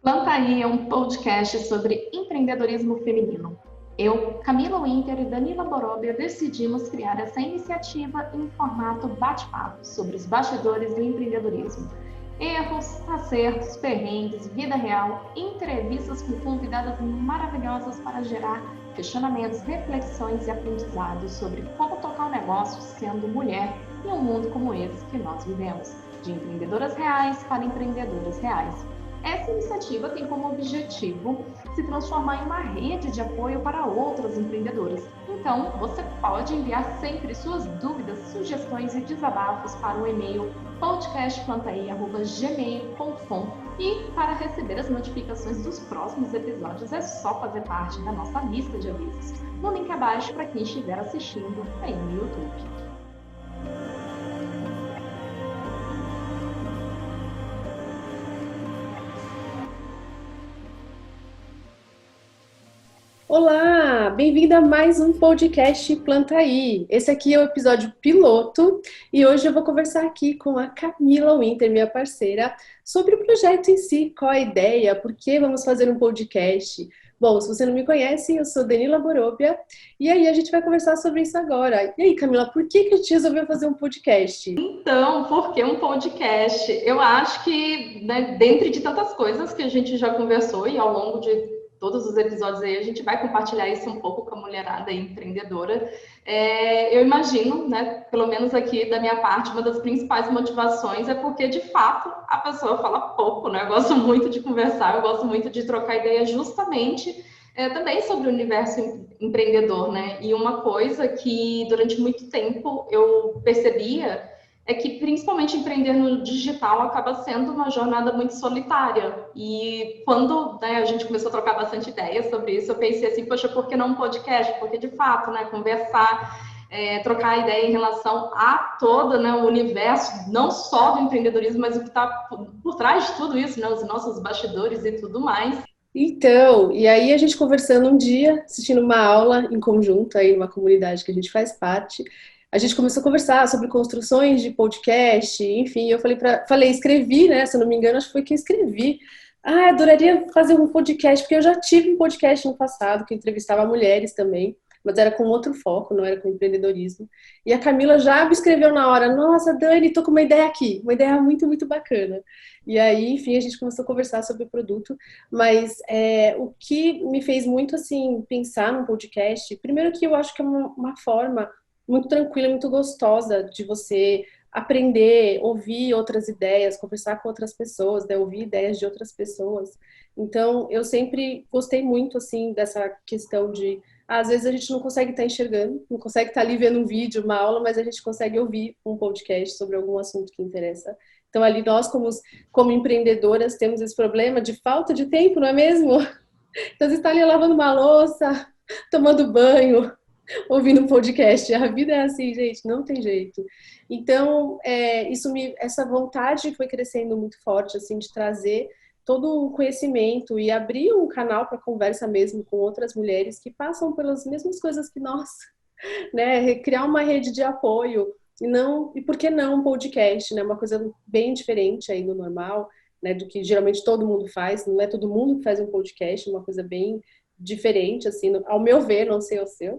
Plantaí é um podcast sobre empreendedorismo feminino. Eu, Camila Winter e Danila Boróbia decidimos criar essa iniciativa em formato bate-papo sobre os bastidores do empreendedorismo. Erros, acertos, perrengues, vida real, entrevistas com convidadas maravilhosas para gerar questionamentos, reflexões e aprendizados sobre como tocar o negócio sendo mulher em um mundo como esse que nós vivemos, de empreendedoras reais para empreendedoras reais. Essa iniciativa tem como objetivo se transformar em uma rede de apoio para outras empreendedoras. Então, você pode enviar sempre suas dúvidas, sugestões e desabafos para o e-mail podcastplantaí@gmail.com e para receber as notificações dos próximos episódios é só fazer parte da nossa lista de avisos. No link abaixo para quem estiver assistindo aí no YouTube. Olá, bem-vinda a mais um podcast Plantaí. Esse aqui é o episódio piloto e hoje eu vou conversar aqui com a Camila Winter, minha parceira, sobre o projeto em si, qual a ideia, por que vamos fazer um podcast. Bom, se você não me conhece, eu sou Danila Boróbia e aí a gente vai conversar sobre isso agora. E aí, Camila, por que a gente resolveu fazer um podcast? Então, por que um podcast? Eu acho que, dentre de tantas coisas que a gente já conversou e ao longo de todos os episódios aí, a gente vai compartilhar isso um pouco com a mulherada empreendedora. Eu imagino, né, pelo menos aqui da minha parte, uma das principais motivações é porque, de fato, a pessoa fala pouco, né? Eu gosto muito de conversar, eu gosto muito de trocar ideia justamente também sobre o universo empreendedor, né? E uma coisa que durante muito tempo eu percebia é que principalmente empreender no digital acaba sendo uma jornada muito solitária. E quando a gente começou a trocar bastante ideias sobre isso, eu pensei assim, poxa, por que não um podcast? Porque de fato, né, conversar, trocar ideia em relação a todo, né, o universo, não só do empreendedorismo, mas o que está por trás de tudo isso, né, os nossos bastidores e tudo mais. Então, e aí a gente conversando um dia, assistindo uma aula em conjunto aí numa comunidade que a gente faz parte, a gente começou a conversar sobre construções de podcast, enfim, eu escrevi, né, se eu não me engano, acho que foi que eu escrevi. Ah, adoraria fazer um podcast, porque eu já tive um podcast no passado que entrevistava mulheres também, mas era com outro foco, não era com empreendedorismo. E a Camila já me escreveu na hora, nossa, Dani, tô com uma ideia aqui, uma ideia muito, muito bacana. E aí, enfim, a gente começou a conversar sobre o produto, mas o que me fez muito, assim, pensar num podcast, primeiro que eu acho que é uma forma muito tranquila, muito gostosa de você aprender, ouvir outras ideias, conversar com outras pessoas, né, ouvir ideias de outras pessoas. Então, eu sempre gostei muito, assim, dessa questão de às vezes a gente não consegue estar enxergando, não consegue estar ali vendo um vídeo, uma aula, mas a gente consegue ouvir um podcast sobre algum assunto que interessa. Então, ali nós, como empreendedoras, temos esse problema de falta de tempo, não é mesmo? Então, você está ali lavando uma louça, tomando banho, ouvindo um podcast. A vida é assim, gente, não tem jeito. Então, essa vontade foi crescendo muito forte, assim, de trazer todo o conhecimento e abrir um canal para conversa mesmo com outras mulheres que passam pelas mesmas coisas que nós, né? Criar uma rede de apoio e por que não um podcast, né? Uma coisa bem diferente aí do normal, né? Do que geralmente todo mundo faz. Não é todo mundo que faz um podcast, uma coisa bem diferente, assim, ao meu ver, não sei o seu,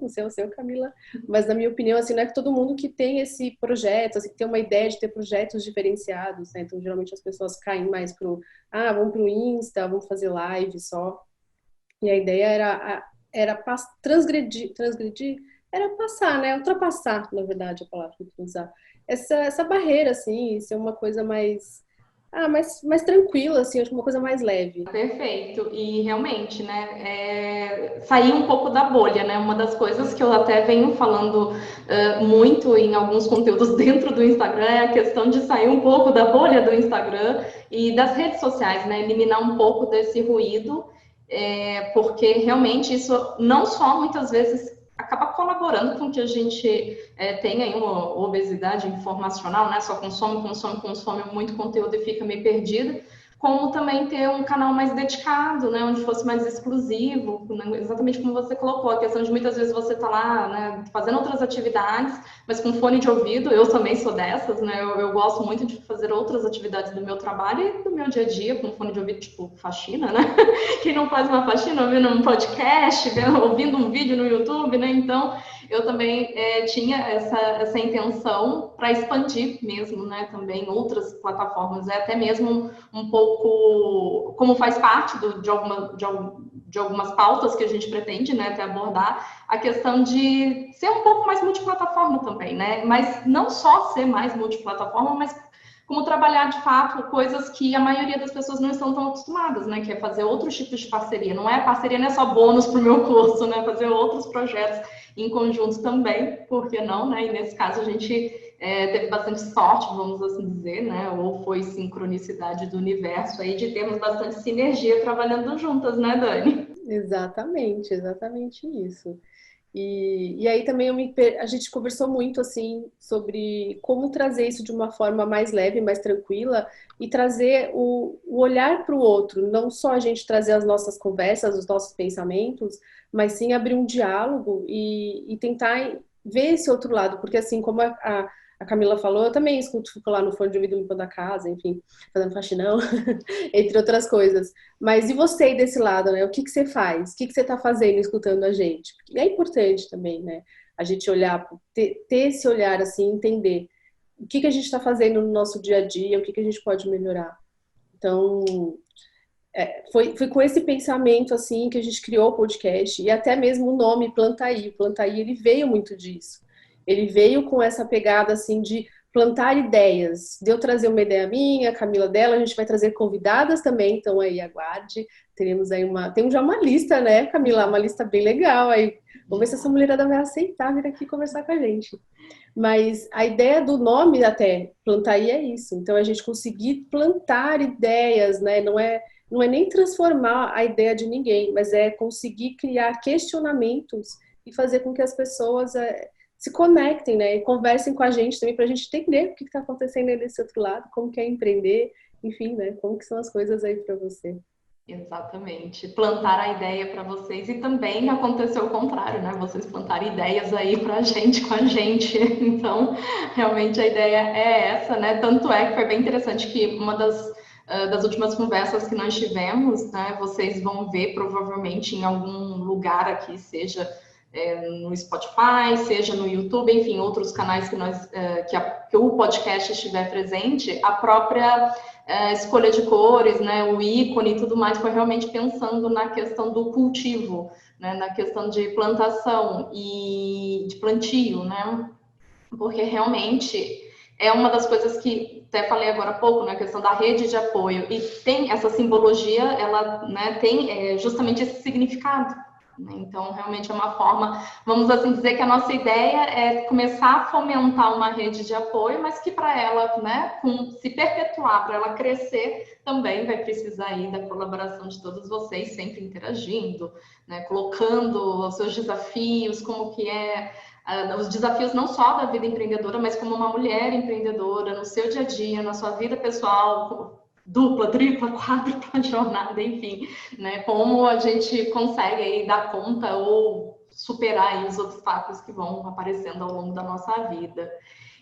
Camila, mas na minha opinião, assim, não é que todo mundo que tem esse projeto, assim, que tem uma ideia de ter projetos diferenciados, né? Então, geralmente as pessoas caem mais vamos pro Insta, vamos fazer live só. E a ideia era transgredir, era passar, né? Ultrapassar, na verdade, a palavra que eu vou usar. Essa barreira, assim, ser uma coisa mais tranquila, assim, acho que uma coisa mais leve. Perfeito, e realmente, né, sair um pouco da bolha, né, uma das coisas que eu até venho falando muito em alguns conteúdos dentro do Instagram é a questão de sair um pouco da bolha do Instagram e das redes sociais, né, eliminar um pouco desse ruído, porque realmente isso não só muitas vezes acaba colaborando com que a gente tenha aí uma obesidade informacional, né, só consome muito conteúdo e fica meio perdido, como também ter um canal mais dedicado, né, onde fosse mais exclusivo, né, exatamente como você colocou, a questão de muitas vezes você tá lá, né, fazendo outras atividades, mas com fone de ouvido. Eu também sou dessas, né, eu gosto muito de fazer outras atividades do meu trabalho e do meu dia a dia com fone de ouvido, tipo faxina, né, quem não faz uma faxina ouvindo um podcast, ouvindo um vídeo no YouTube, né, então eu também tinha essa intenção para expandir mesmo, né, também outras plataformas, até mesmo um pouco, como faz parte de algumas pautas que a gente pretende, né, até abordar, a questão de ser um pouco mais multiplataforma também, né, mas não só ser mais multiplataforma, mas como trabalhar de fato coisas que a maioria das pessoas não estão tão acostumadas, né? Que é fazer outros tipos de parceria. Parceria não é só bônus para o meu curso, né? Fazer outros projetos em conjunto também, por que não, né? E nesse caso a gente teve bastante sorte, vamos assim dizer, né? Ou foi sincronicidade do universo aí de termos bastante sinergia trabalhando juntas, né, Dani? Exatamente, exatamente isso. E aí também a gente conversou muito assim sobre como trazer isso de uma forma mais leve, mais tranquila e trazer o olhar para o outro, não só a gente trazer as nossas conversas, os nossos pensamentos, mas sim abrir um diálogo e tentar ver esse outro lado, porque assim como a Camila falou, eu também escuto, fico lá no fone de ouvido limpando a casa, enfim, fazendo faxinão, entre outras coisas. Mas e você aí desse lado, né? O que que você faz? O que que você está fazendo escutando a gente? E é importante também, né? A gente olhar, ter esse olhar assim, entender o que que a gente está fazendo no nosso dia a dia, o que que a gente pode melhorar. Então, foi com esse pensamento assim que a gente criou o podcast e até mesmo o nome Plantaí. O Plantaí, ele veio muito disso. Ele veio com essa pegada assim de plantar ideias. De eu trazer uma ideia minha, a Camila dela, a gente vai trazer convidadas também, então aí aguarde. Teremos aí tem já uma lista, né, Camila? Uma lista bem legal aí. Vamos ver se essa mulherada vai aceitar vir aqui conversar com a gente. Mas a ideia do nome até, Plantaí, é isso. Então a gente conseguir plantar ideias, né? Não é nem transformar a ideia de ninguém, mas é conseguir criar questionamentos e fazer com que as pessoas se conectem, né? E conversem com a gente também para a gente entender o que está acontecendo aí desse outro lado, como que é empreender, enfim, né? Como que são as coisas aí para você. Exatamente. Plantar a ideia para vocês e também aconteceu o contrário, né? Vocês plantaram ideias aí para a gente, com a gente. Então, realmente a ideia é essa, né? Tanto é que foi bem interessante que uma das últimas conversas que nós tivemos, né? Vocês vão ver provavelmente em algum lugar aqui, seja no Spotify, seja no YouTube, enfim, outros canais que o podcast estiver presente, a própria escolha de cores, né, o ícone e tudo mais, foi realmente pensando na questão do cultivo, né, na questão de plantação e de plantio, né, porque realmente é uma das coisas que até falei agora há pouco, na questão da rede de apoio, e tem essa simbologia, ela, né, tem justamente esse significado. Então, realmente é uma forma, vamos assim dizer que a nossa ideia é começar a fomentar uma rede de apoio, mas que para ela, né, se perpetuar, para ela crescer, também vai precisar aí da colaboração de todos vocês, sempre interagindo, né, colocando os seus desafios, como que é os desafios não só da vida empreendedora, mas como uma mulher empreendedora, no seu dia a dia, na sua vida pessoal, dupla, tripla, quádrupla jornada, enfim, né? Como a gente consegue aí dar conta ou superar aí os obstáculos que vão aparecendo ao longo da nossa vida.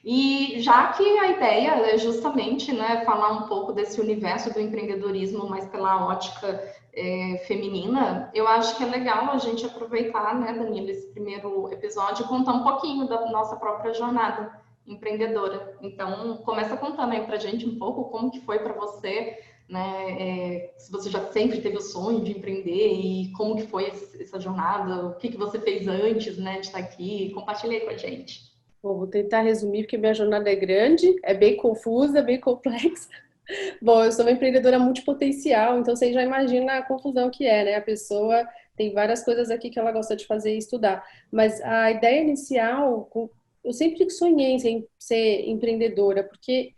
E já que a ideia é justamente, né, falar um pouco desse universo do empreendedorismo, mas pela ótica feminina, eu acho que é legal a gente aproveitar, né, Danilo, esse primeiro episódio e contar um pouquinho da nossa própria jornada empreendedora. Então, começa contando aí pra gente um pouco como que foi para você, né, se você já sempre teve o sonho de empreender e como que foi essa jornada, o que que você fez antes, né, de estar aqui, compartilha aí com a gente. Bom, vou tentar resumir porque minha jornada é grande, é bem confusa, bem complexa. Bom, eu sou uma empreendedora multipotencial, então você já imagina a confusão que é, né? A pessoa tem várias coisas aqui que ela gosta de fazer e estudar. Mas a ideia inicial, eu sempre sonhei em ser empreendedora, porque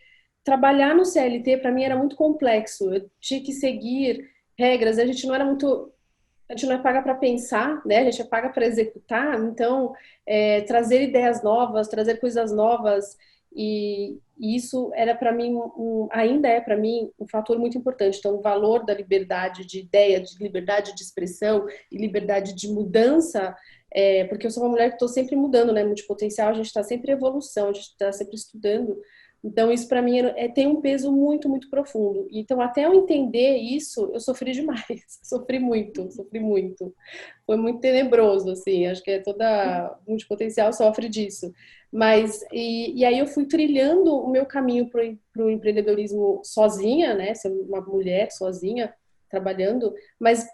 trabalhar no CLT para mim era muito complexo. Eu tinha que seguir regras, a gente não é paga para pensar, né? A gente é paga para executar. Então, trazer ideias novas, trazer coisas novas E isso era para mim, ainda é para mim um fator muito importante. Então, o valor da liberdade de ideia, de liberdade de expressão e liberdade de mudança, porque eu sou uma mulher que estou sempre mudando, né? Multipotencial, a gente está sempre em evolução, a gente está sempre estudando. Então, isso para mim tem um peso muito, muito profundo. Então, até eu entender isso, eu sofri demais. Sofri muito, sofri muito. Foi muito tenebroso, assim. Acho que toda multipotencial sofre disso. Mas, e aí eu fui trilhando o meu caminho para o empreendedorismo sozinha, né? Ser uma mulher sozinha, trabalhando. Mas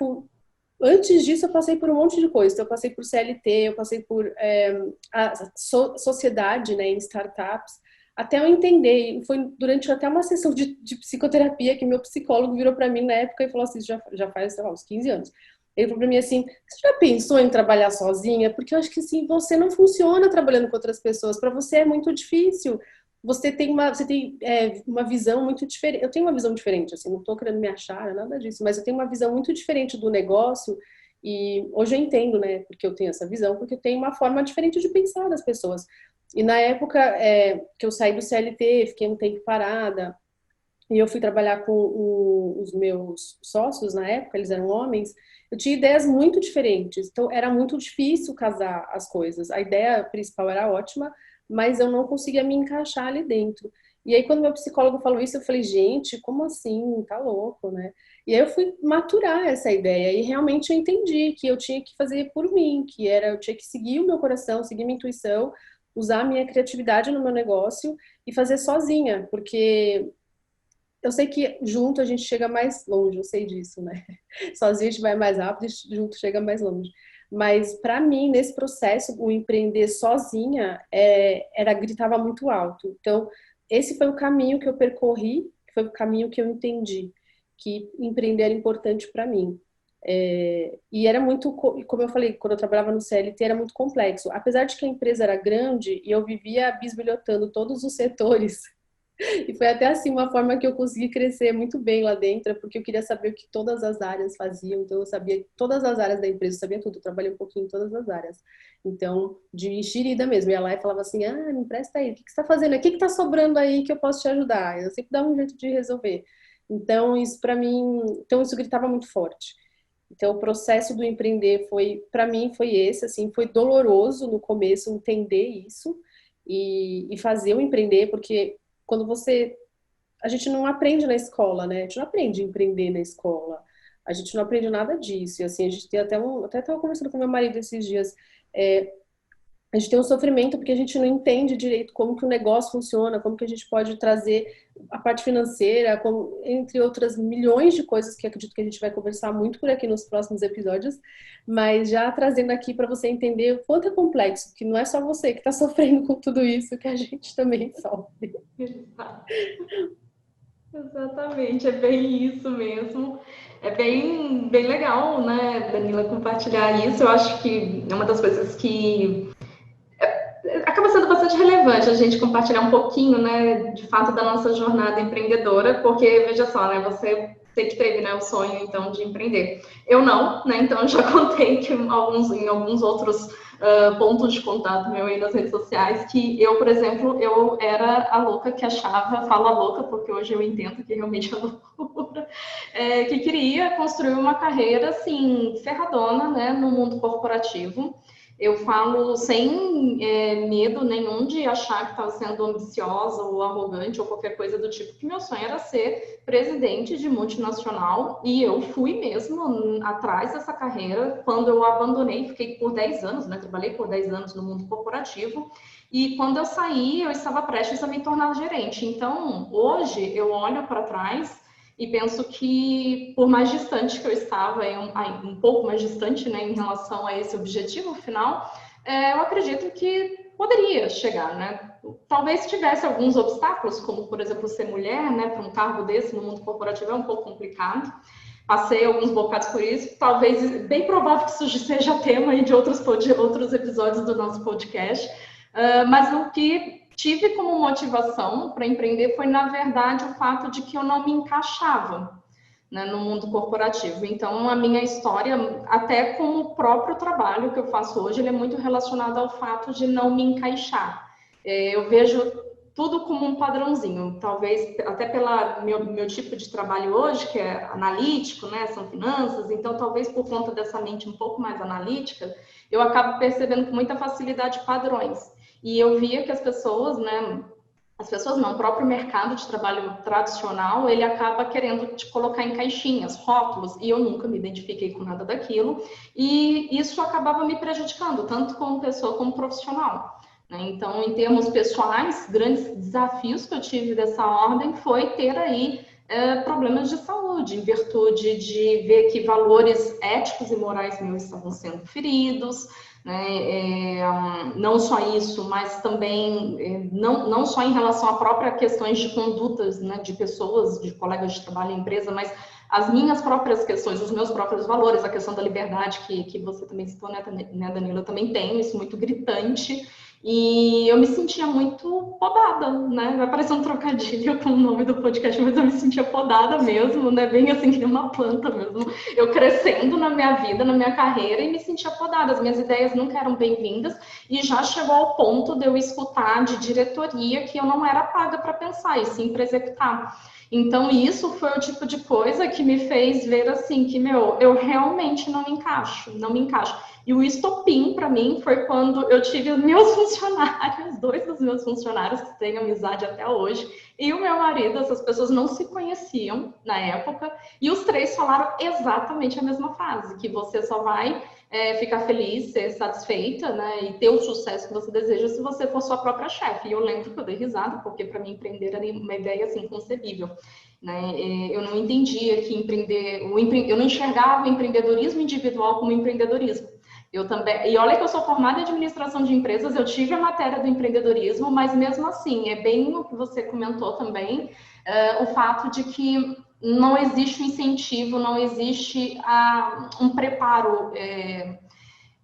antes disso eu passei por um monte de coisas. Eu passei por CLT, eu passei por a sociedade, né, em startups, até eu entender. E foi durante até uma sessão de psicoterapia que meu psicólogo virou para mim na época e falou assim, já faz, sei lá, uns 15 anos. Ele falou para mim assim, você já pensou em trabalhar sozinha? Porque eu acho que assim, você não funciona trabalhando com outras pessoas. Para você é muito difícil. Você tem uma visão muito diferente. Eu tenho uma visão diferente, assim, não estou querendo me achar, nada disso, mas eu tenho uma visão muito diferente do negócio e hoje eu entendo, né, porque eu tenho essa visão, porque eu tenho uma forma diferente de pensar das pessoas. E na época que eu saí do CLT, fiquei um tempo parada, e eu fui trabalhar com os meus sócios na época, eles eram homens, eu tinha ideias muito diferentes, então era muito difícil casar as coisas. A ideia principal era ótima, mas eu não conseguia me encaixar ali dentro. E aí, quando meu psicólogo falou isso, eu falei, gente, como assim? Tá louco, né? E aí eu fui maturar essa ideia e realmente eu entendi que eu tinha que fazer por mim, eu tinha que seguir o meu coração, seguir minha intuição, usar a minha criatividade no meu negócio e fazer sozinha, porque eu sei que junto a gente chega mais longe, eu sei disso, né? Sozinho a gente vai mais rápido e junto chega mais longe. Mas para mim, nesse processo, o empreender sozinha gritava muito alto. Então, esse foi o caminho que eu percorri, foi o caminho que eu entendi que empreender era importante para mim. E era muito, como eu falei, quando eu trabalhava no CLT era muito complexo. Apesar de que a empresa era grande e eu vivia bisbilhotando todos os setores. E foi até assim uma forma que eu consegui crescer muito bem lá dentro, porque eu queria saber o que todas as áreas faziam. Então eu sabia todas as áreas da empresa, eu sabia tudo. Eu trabalhei um pouquinho em todas as áreas. Então, de enxerida mesmo. Eu ia lá e falava assim: "Ah, me empresta aí. O que você está fazendo? O que está sobrando aí que eu posso te ajudar?" Eu sempre dava um jeito de resolver. Então, isso para mim, então isso gritava muito forte. Então, o processo do empreender foi, para mim, foi esse, assim, foi doloroso no começo entender isso e fazer o empreender, porque quando a gente não aprende na escola, né? A gente não aprende a empreender na escola. A gente não aprende nada disso. E assim, a gente tem até estava conversando com meu marido esses dias. É, a gente tem um sofrimento porque a gente não entende direito como que o negócio funciona, como que a gente pode trazer a parte financeira, entre outras milhões de coisas que acredito que a gente vai conversar muito por aqui nos próximos episódios, mas já trazendo aqui para você entender o quanto é complexo, que não é só você que está sofrendo com tudo isso, que a gente também sofre. Exatamente, é bem isso mesmo. É bem legal, né, Danila, compartilhar isso. Eu acho que é uma das coisas que acaba sendo bastante relevante a gente compartilhar um pouquinho, né, de fato, da nossa jornada empreendedora, porque, veja só, né, você sempre teve, né, o sonho, então, de empreender. Eu não, né, então, já contei que em alguns outros pontos de contato meu aí nas redes sociais, que eu, por exemplo, eu era a louca que achava, falo a louca, porque hoje eu entendo que realmente é loucura, que queria construir uma carreira, assim, ferradona, né, no mundo corporativo. Eu falo sem medo nenhum de achar que estava sendo ambiciosa ou arrogante ou qualquer coisa do tipo, que meu sonho era ser presidente de multinacional e eu fui mesmo atrás dessa carreira. Quando eu abandonei, fiquei por 10 anos, né? Trabalhei por 10 anos no mundo corporativo e quando eu saí, eu estava prestes a me tornar gerente. Então, hoje, eu olho para trás e penso que, por mais distante que eu estava, um pouco mais distante, né, em relação a esse objetivo final, eu acredito que poderia chegar, né? Talvez tivesse alguns obstáculos, como, por exemplo, ser mulher, né, para um cargo desse no mundo corporativo é um pouco complicado. Passei alguns bocados por isso. Talvez, bem provável que isso seja tema aí de outros episódios do nosso podcast. Mas o que tive como motivação para empreender foi, na verdade, o fato de que eu não me encaixava, né, no mundo corporativo. Então, a minha história, até com o próprio trabalho que eu faço hoje, ele é muito relacionado ao fato de não me encaixar. Eu vejo tudo como um padrãozinho, talvez até pelo meu tipo de trabalho hoje, que é analítico, né, são finanças, então talvez por conta dessa mente um pouco mais analítica, eu acabo percebendo com muita facilidade padrões. E eu via que as pessoas não, o próprio mercado de trabalho tradicional, ele acaba querendo te colocar em caixinhas, rótulos, e eu nunca me identifiquei com nada daquilo, e isso acabava me prejudicando, tanto como pessoa como profissional. Então, em termos pessoais, grandes desafios que eu tive dessa ordem foi ter aí problemas de saúde, em virtude de ver que valores éticos e morais meus estavam sendo feridos, né? Não só isso, mas também não só em relação a próprias questões de condutas, né, de pessoas, de colegas de trabalho em empresa, mas as minhas próprias questões, os meus próprios valores, a questão da liberdade que você também citou, né, Danilo? Eu também tenho isso muito gritante. E eu me sentia muito podada, né? Vai parecer um trocadilho com o nome do podcast, mas eu me sentia podada mesmo, né? Bem assim, que nem uma planta mesmo. Eu crescendo na minha vida, na minha carreira, e me sentia podada. As minhas ideias nunca eram bem-vindas, e já chegou ao ponto de eu escutar de diretoria que eu não era paga para pensar, e sim para executar. Então, isso foi o tipo de coisa que me fez ver assim, que, eu realmente não me encaixo, não me encaixo. E o estopim, para mim, foi quando eu tive os meus funcionários, dois dos meus funcionários, que têm amizade até hoje, e o meu marido, essas pessoas não se conheciam na época, e os três falaram exatamente a mesma frase, que você só vai ficar feliz, ser satisfeita, né, e ter o sucesso que você deseja se você for sua própria chefe. E eu lembro que eu dei risada, porque para mim empreender era uma ideia assim inconcebível. Né? Eu não entendia que eu não enxergava o empreendedorismo individual como empreendedorismo. Eu também, e olha que eu sou formada em administração de empresas, eu tive a matéria do empreendedorismo, mas mesmo assim, é bem o que você comentou também, o fato de que não existe um incentivo, não existe um preparo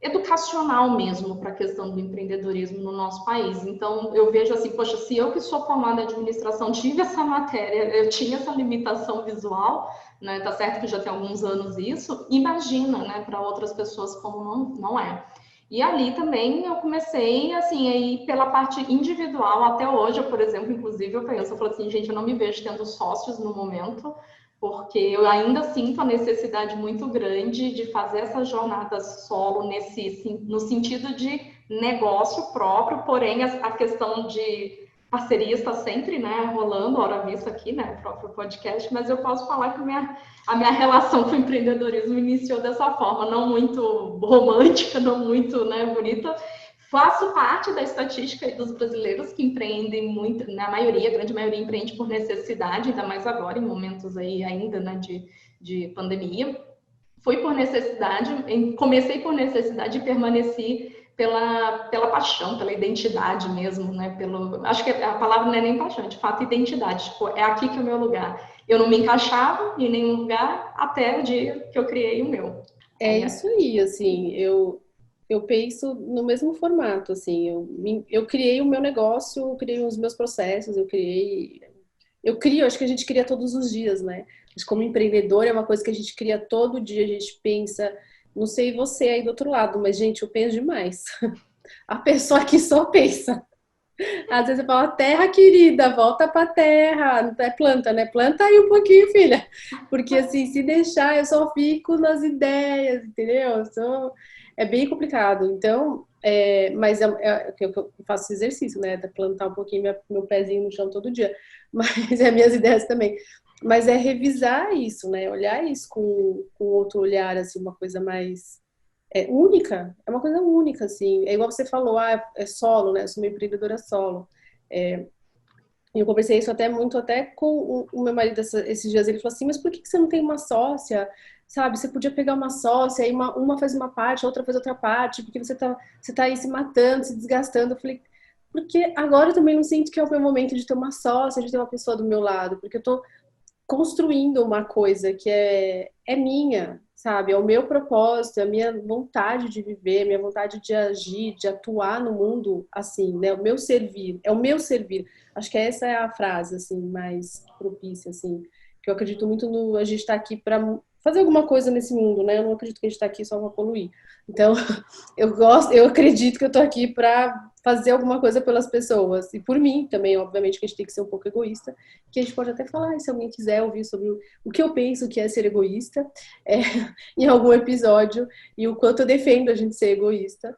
educacional mesmo para a questão do empreendedorismo no nosso país. Então, eu vejo assim, poxa, se eu que sou formada em administração tive essa matéria, eu tinha essa limitação visual, né? Tá certo que já tem alguns anos isso, imagina, né, para outras pessoas como não é. E ali também eu comecei, assim, aí pela parte individual, até hoje, por exemplo, inclusive, eu falo assim, gente, eu não me vejo tendo sócios no momento, porque eu ainda sinto a necessidade muito grande de fazer essa jornada solo no sentido de negócio próprio, porém a questão de parceria está sempre, né, rolando, hora vista aqui, né, o próprio podcast, mas eu posso falar que a minha relação com o empreendedorismo iniciou dessa forma, não muito romântica, não muito, né, bonita. Faço parte da estatística dos brasileiros que empreendem muito, na maioria, a grande maioria empreende por necessidade, ainda mais agora, em momentos aí ainda, né, de pandemia. Foi por necessidade, comecei por necessidade e permaneci pela paixão, pela identidade mesmo, né? Acho que a palavra não é nem paixão, de fato, identidade. Tipo, é aqui que é o meu lugar. Eu não me encaixava em nenhum lugar até o dia que eu criei o meu. É isso aí, assim, eu penso no mesmo formato, assim, eu criei o meu negócio, eu criei os meus processos, acho que a gente cria todos os dias, né? Mas como empreendedor é uma coisa que a gente cria todo dia, a gente pensa, não sei você aí do outro lado, mas gente, eu penso demais. A pessoa que só pensa. Às vezes eu falo, terra querida, volta pra terra, não é planta, né? Planta aí um pouquinho, filha. Porque assim, se deixar, eu só fico nas ideias, entendeu? É bem complicado. Então, mas eu faço exercício, né? De plantar um pouquinho meu pezinho no chão todo dia. Mas é minhas ideias também. Mas é revisar isso, né? Olhar isso com outro olhar, assim, uma coisa mais única, é uma coisa única, assim. É igual você falou, é solo, né? Eu sou uma empreendedora solo. E eu conversei isso até com o meu marido esses dias. Ele falou assim, mas por que você não tem uma sócia? Sabe, você podia pegar uma sócia, aí uma faz uma parte, a outra faz outra parte, porque você tá aí se matando, se desgastando. Eu falei, porque agora eu também não sinto que é o meu momento de ter uma sócia, de ter uma pessoa do meu lado, porque eu tô construindo uma coisa que é minha, sabe? É o meu propósito, é a minha vontade de viver, a minha vontade de agir, de atuar no mundo assim, né? O meu servir, é o meu servir. Acho que essa é a frase assim mais propícia assim, que eu acredito muito no a gente estar aqui para fazer alguma coisa nesse mundo, né? Eu não acredito que a gente está aqui só para poluir. Então, eu acredito que eu tô aqui para fazer alguma coisa pelas pessoas. E por mim também, obviamente, que a gente tem que ser um pouco egoísta, que a gente pode até falar, se alguém quiser ouvir sobre o que eu penso que é ser egoísta, é, em algum episódio, e o quanto eu defendo a gente ser egoísta.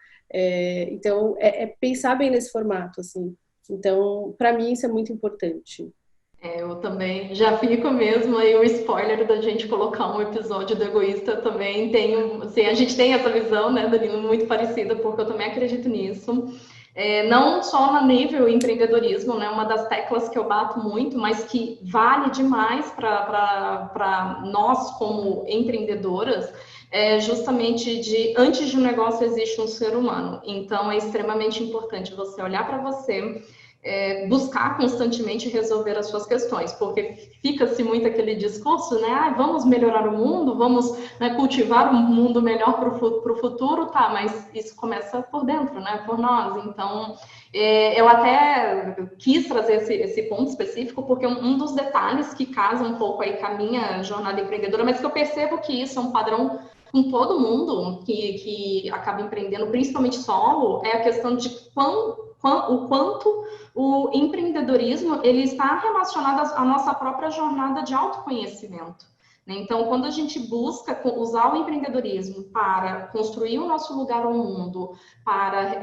Então, pensar bem nesse formato, assim. Então, para mim, isso é muito importante. Eu também já fico mesmo aí o spoiler da gente colocar um episódio do Egoísta. Eu também tenho, assim, a gente tem essa visão, né, Danilo, muito parecida, porque eu também acredito nisso. Não só no nível empreendedorismo, né, uma das teclas que eu bato muito, mas que vale demais para nós como empreendedoras, é justamente antes de um negócio existe um ser humano. Então é extremamente importante você olhar para você, buscar constantemente resolver as suas questões, porque fica-se muito aquele discurso, né? Vamos melhorar o mundo, vamos, né, cultivar um mundo melhor para o futuro, tá? Mas isso começa por dentro, né? Por nós. Então, eu até quis trazer esse ponto específico, porque um dos detalhes que casa um pouco aí com a minha jornada empreendedora, mas que eu percebo que isso é um padrão com todo mundo que acaba empreendendo, principalmente solo, é a questão de o quanto o empreendedorismo ele está relacionado à nossa própria jornada de autoconhecimento. Né? Então, quando a gente busca usar o empreendedorismo para construir o nosso lugar ao mundo, para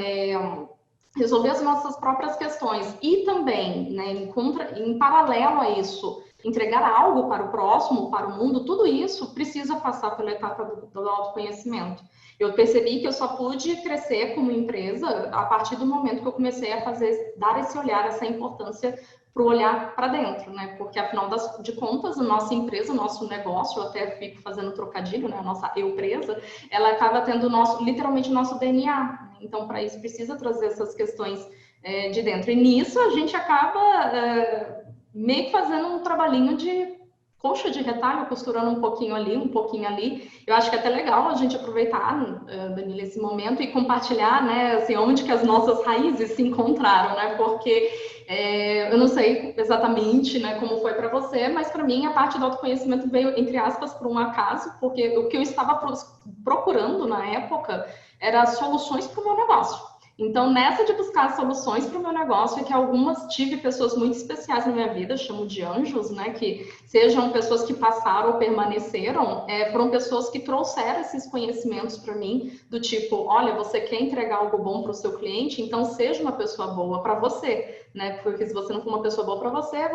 resolver as nossas próprias questões e também, né, em paralelo a isso, entregar algo para o próximo, para o mundo, tudo isso precisa passar pela etapa do autoconhecimento. Eu percebi que eu só pude crescer como empresa a partir do momento que eu comecei a dar esse olhar, essa importância para o olhar para dentro, né? Porque afinal de contas, a nossa empresa, o nosso negócio, eu até fico fazendo trocadilho, né? A nossa empresa, ela acaba tendo literalmente o nosso DNA. Então, para isso, precisa trazer essas questões de dentro. E nisso a gente acaba meio que fazendo um trabalhinho de coxa de retalho, costurando um pouquinho ali, um pouquinho ali. Eu acho que é até legal a gente aproveitar, Danilo, esse momento e compartilhar, né, assim, onde que as nossas raízes se encontraram, né, porque eu não sei exatamente, né, como foi para você, mas para mim a parte do autoconhecimento veio, entre aspas, por um acaso, porque o que eu estava procurando na época era soluções para o meu negócio. Então, nessa de buscar soluções para o meu negócio, é que tive pessoas muito especiais na minha vida, chamo de anjos, né? Que sejam pessoas que passaram ou permaneceram, foram pessoas que trouxeram esses conhecimentos para mim, do tipo, olha, você quer entregar algo bom para o seu cliente, então seja uma pessoa boa para você, né? Porque se você não for uma pessoa boa para você,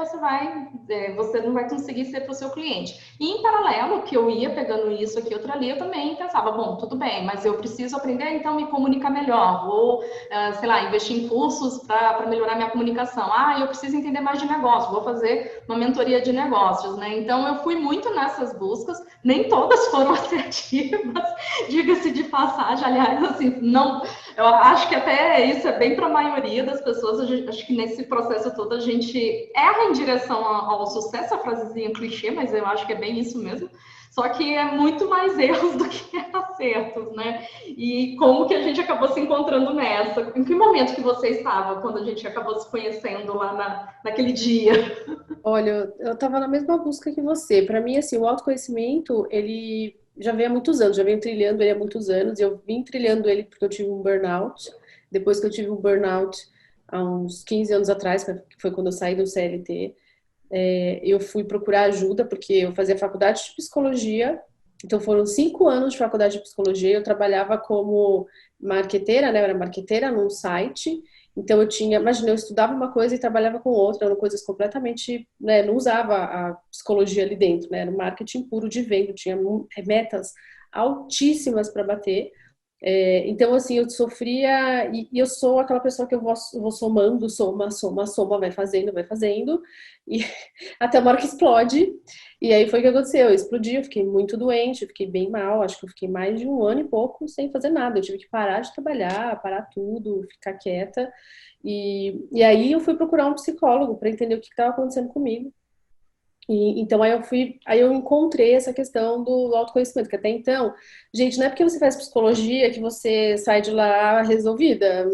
você não vai conseguir ser para o seu cliente. E em paralelo, que eu ia pegando isso aqui, outro ali, eu também pensava, bom, tudo bem, mas eu preciso aprender, então me comunicar melhor, vou sei lá, investir em cursos para melhorar minha comunicação. Eu preciso entender mais de negócio, vou fazer uma mentoria de negócios, né? Então, eu fui muito nessas buscas, nem todas foram assertivas, diga-se de passagem, aliás, assim, não, eu acho que até isso é bem para a maioria das pessoas, acho que nesse processo todo a gente erra em direção ao sucesso, a frasezinha clichê, mas eu acho que é bem isso mesmo. Só que é muito mais erros do que acertos, né? E como que a gente acabou se encontrando nessa? Em que momento que você estava quando a gente acabou se conhecendo lá naquele dia? Olha, eu estava na mesma busca que você. Para mim, assim, o autoconhecimento, ele já vem há muitos anos, já venho trilhando ele há muitos anos. E eu vim trilhando ele porque eu tive um burnout. Depois que eu tive um burnout, há uns 15 anos atrás, que foi quando eu saí do CLT, eu fui procurar ajuda, porque eu fazia faculdade de psicologia. Então foram 5 anos de faculdade de psicologia. Eu trabalhava como marqueteira, né? Eu era marqueteira num site. Então imagina, eu estudava uma coisa e trabalhava com outra, eram coisas completamente, né? Não usava a psicologia ali dentro, né? Era marketing puro de venda, tinha metas altíssimas para bater. Então, assim, eu sofria, e eu sou aquela pessoa que eu vou somando, soma, vai fazendo, e até uma hora que explode. E aí foi o que aconteceu, eu explodi, eu fiquei muito doente, eu fiquei bem mal, acho que eu fiquei mais de 1 ano e pouco sem fazer nada. Eu tive que parar de trabalhar, parar tudo, ficar quieta. E aí eu fui procurar um psicólogo para entender o que estava acontecendo comigo. Então aí eu encontrei essa questão do autoconhecimento, que até então, gente, não é porque você faz psicologia que você sai de lá resolvida.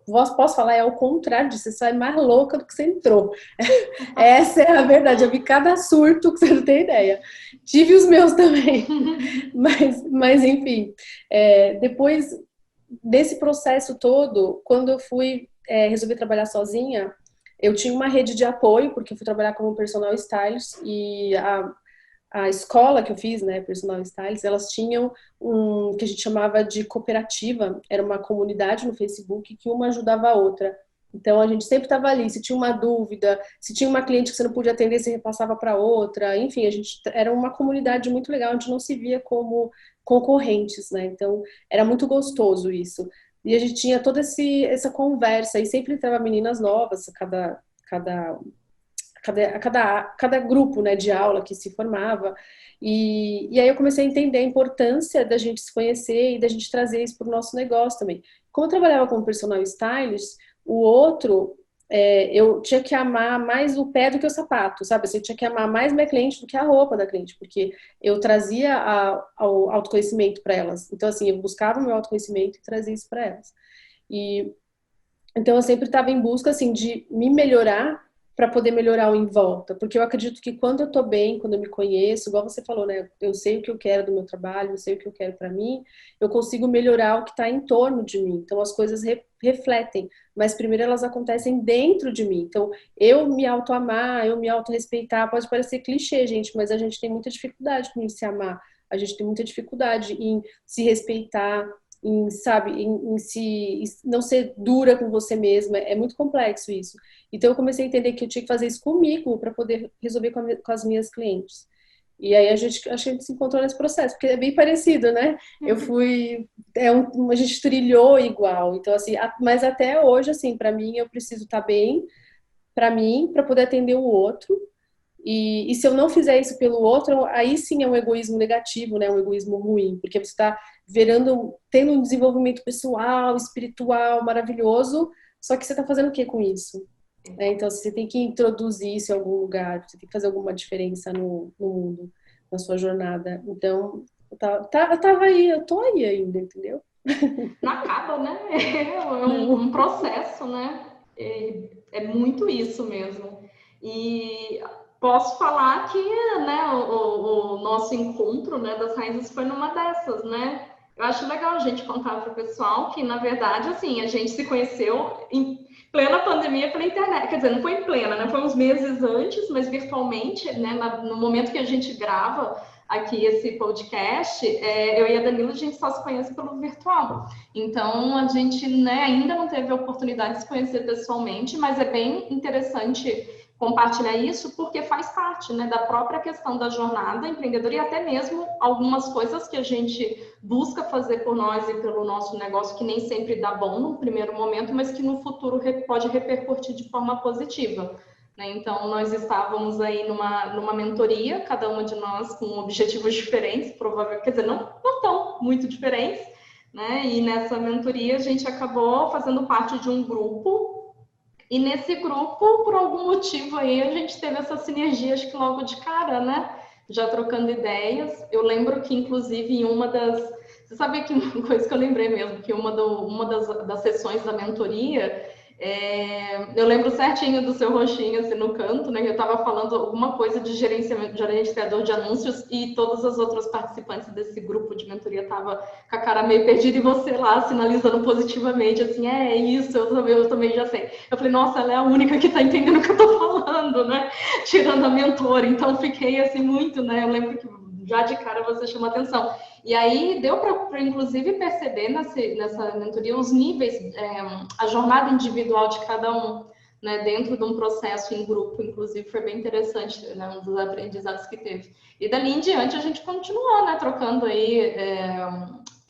posso falar, é ao contrário disso, você sai mais louca do que você entrou. Essa é a verdade, eu vi cada surto que você não tem ideia. Tive os meus também, mas enfim, depois desse processo todo, quando eu fui resolver trabalhar sozinha, eu tinha uma rede de apoio, porque eu fui trabalhar como personal stylist, e a escola que eu fiz, né, personal stylist, elas tinham que a gente chamava de cooperativa, era uma comunidade no Facebook que uma ajudava a outra. Então a gente sempre estava ali, se tinha uma dúvida, se tinha uma cliente que você não podia atender, você repassava para outra, enfim, a gente era uma comunidade muito legal, a gente não se via como concorrentes, né? Então era muito gostoso isso. E a gente tinha toda essa conversa, e sempre entrava meninas novas, cada grupo, né, de aula que se formava. E aí eu comecei a entender a importância da gente se conhecer e da gente trazer isso para o nosso negócio também. Como eu trabalhava como personal stylist, o outro, eu tinha que amar mais o pé do que o sapato, sabe? Assim, eu tinha que amar mais minha cliente do que a roupa da cliente, porque eu trazia ao autoconhecimento para elas. Então, assim, eu buscava o meu autoconhecimento e trazia isso para elas. E então eu sempre estava em busca assim de me melhorar para poder melhorar o em volta, porque eu acredito que quando eu tô bem, quando eu me conheço, igual você falou, né? Eu sei o que eu quero do meu trabalho, eu sei o que eu quero para mim, eu consigo melhorar o que está em torno de mim. Então as coisas refletem, mas primeiro elas acontecem dentro de mim. Então eu me auto-amar, eu me auto-respeitar, pode parecer clichê, gente, mas a gente tem muita dificuldade em se amar. A gente tem muita dificuldade em se respeitar, sabe, em não ser dura com você mesma, é muito complexo isso. Então eu comecei a entender que eu tinha que fazer isso comigo para poder resolver com as minhas clientes. E aí acho que a gente se encontrou nesse processo, porque é bem parecido, né? Eu fui, a gente trilhou igual, então assim, mas até hoje, assim, para mim eu preciso estar bem para mim, para poder atender o outro. E se eu não fizer isso pelo outro, aí sim é um egoísmo negativo, né? Um egoísmo ruim, porque você está tendo um desenvolvimento pessoal, espiritual maravilhoso, só que você está fazendo o que com isso? Então você tem que introduzir isso em algum lugar, você tem que fazer alguma diferença no mundo, na sua jornada. Então, eu tava aí, eu tô aí ainda, entendeu? Não acaba, né? É Não. um processo, né? É muito isso mesmo. E posso falar que, né, o nosso encontro, né, das raízes foi numa dessas, né? Eu acho legal a gente contar para o pessoal que, na verdade, assim, a gente se conheceu em plena pandemia pela internet. Quer dizer, não foi em plena, né? Foi uns meses antes, mas virtualmente, né? No momento que a gente grava aqui esse podcast, eu e a Danila, a gente só se conhece pelo virtual. Então, a gente, né, ainda não teve a oportunidade de se conhecer pessoalmente, mas é bem interessante compartilhar isso, porque faz parte, né, da própria questão da jornada empreendedora e até mesmo algumas coisas que a gente busca fazer por nós e pelo nosso negócio que nem sempre dá bom no primeiro momento, mas que no futuro pode repercutir de forma positiva. Né? Então, nós estávamos aí numa mentoria, cada uma de nós com objetivos diferentes, provavelmente, quer dizer, não tão muito diferentes, né? E nessa mentoria a gente acabou fazendo parte de um grupo, e nesse grupo, por algum motivo aí, a gente teve essa sinergia, acho que logo de cara, né? Já trocando ideias. Eu lembro que, inclusive, em uma das... Você sabia que uma coisa que eu lembrei mesmo, que uma das sessões da mentoria, eu lembro certinho do seu rostinho, assim, no canto, né? Que eu estava falando alguma coisa de gerenciador de anúncios e todas as outras participantes desse grupo de mentoria estavam com a cara meio perdida e você lá sinalizando positivamente, assim, é isso, eu também já sei. Eu falei, nossa, ela é a única que está entendendo o que eu estou falando, né? Tirando a mentora. Então, fiquei, assim, muito, né? Eu lembro que já de cara você chama atenção. E aí deu para inclusive perceber nessa mentoria os níveis, a jornada individual de cada um, né, dentro de um processo em grupo, inclusive foi bem interessante, né, um dos aprendizados que teve. E dali em diante a gente continuou, né, trocando aí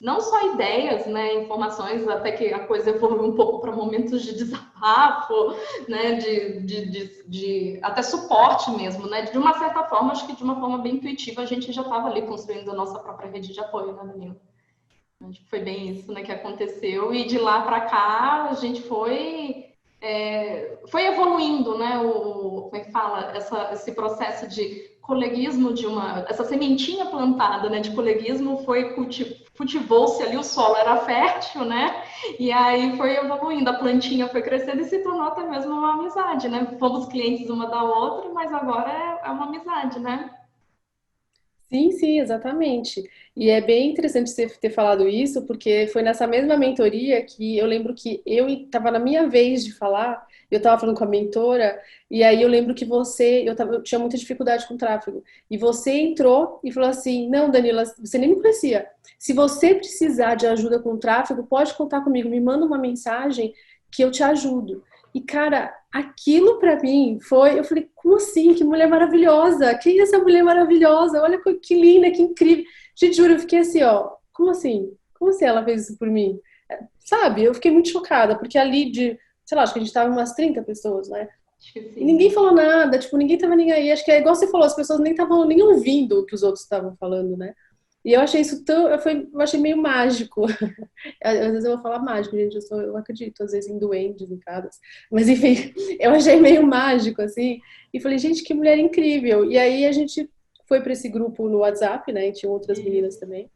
não só ideias, né, informações, até que a coisa evoluiu um pouco para momentos de desabafo, né, de até suporte mesmo, né, de uma certa forma, acho que de uma forma bem intuitiva, a gente já estava ali construindo a nossa própria rede de apoio, né, Danilo? Acho que foi bem isso, né, que aconteceu, e de lá para cá a gente foi evoluindo, né, como é que fala, esse processo de coleguismo essa sementinha plantada, né, de coleguismo cultivou-se ali, o solo era fértil, né, e aí foi evoluindo, a plantinha foi crescendo e se tornou até mesmo uma amizade, né, fomos clientes uma da outra, mas agora é uma amizade, né. Sim, sim, exatamente. E é bem interessante você ter falado isso, porque foi nessa mesma mentoria que eu lembro que eu estava na minha vez de falar, eu estava falando com a mentora, e aí eu lembro que eu tinha muita dificuldade com tráfego, e você entrou e falou assim: Não, Danila, você nem me conhecia. Se você precisar de ajuda com tráfego, pode contar comigo, me manda uma mensagem que eu te ajudo. E, cara, aquilo pra mim foi. Eu falei, como assim? Que mulher maravilhosa! Quem é essa mulher maravilhosa? Olha que linda, que incrível. Gente, juro, eu fiquei assim, ó. Como assim? Como assim ela fez isso por mim? Sabe? Eu fiquei muito chocada, porque ali sei lá, acho que a gente tava umas 30 pessoas, né? Acho que E sim. ninguém falou nada, tipo, ninguém tava nem aí. Acho que é igual você falou, as pessoas nem estavam nem ouvindo o que os outros estavam falando, né? E eu achei isso eu achei meio mágico. Às vezes eu vou falar mágico, gente, eu acredito, às vezes em duendes, em fadas. Mas enfim, eu achei meio mágico, assim. E falei, gente, que mulher incrível. E aí a gente foi para esse grupo no WhatsApp, né? E tinha outras meninas também.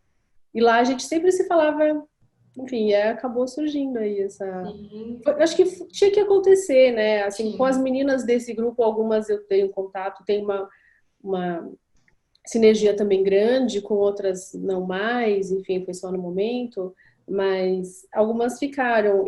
E lá a gente sempre se falava, enfim, acabou surgindo aí essa. Sim, Acho que tinha que acontecer, né? Assim, com as tinha. meninas desse grupo, algumas eu tenho contato, tem uma sinergia também grande, com outras não mais, enfim, foi só no momento, mas algumas ficaram,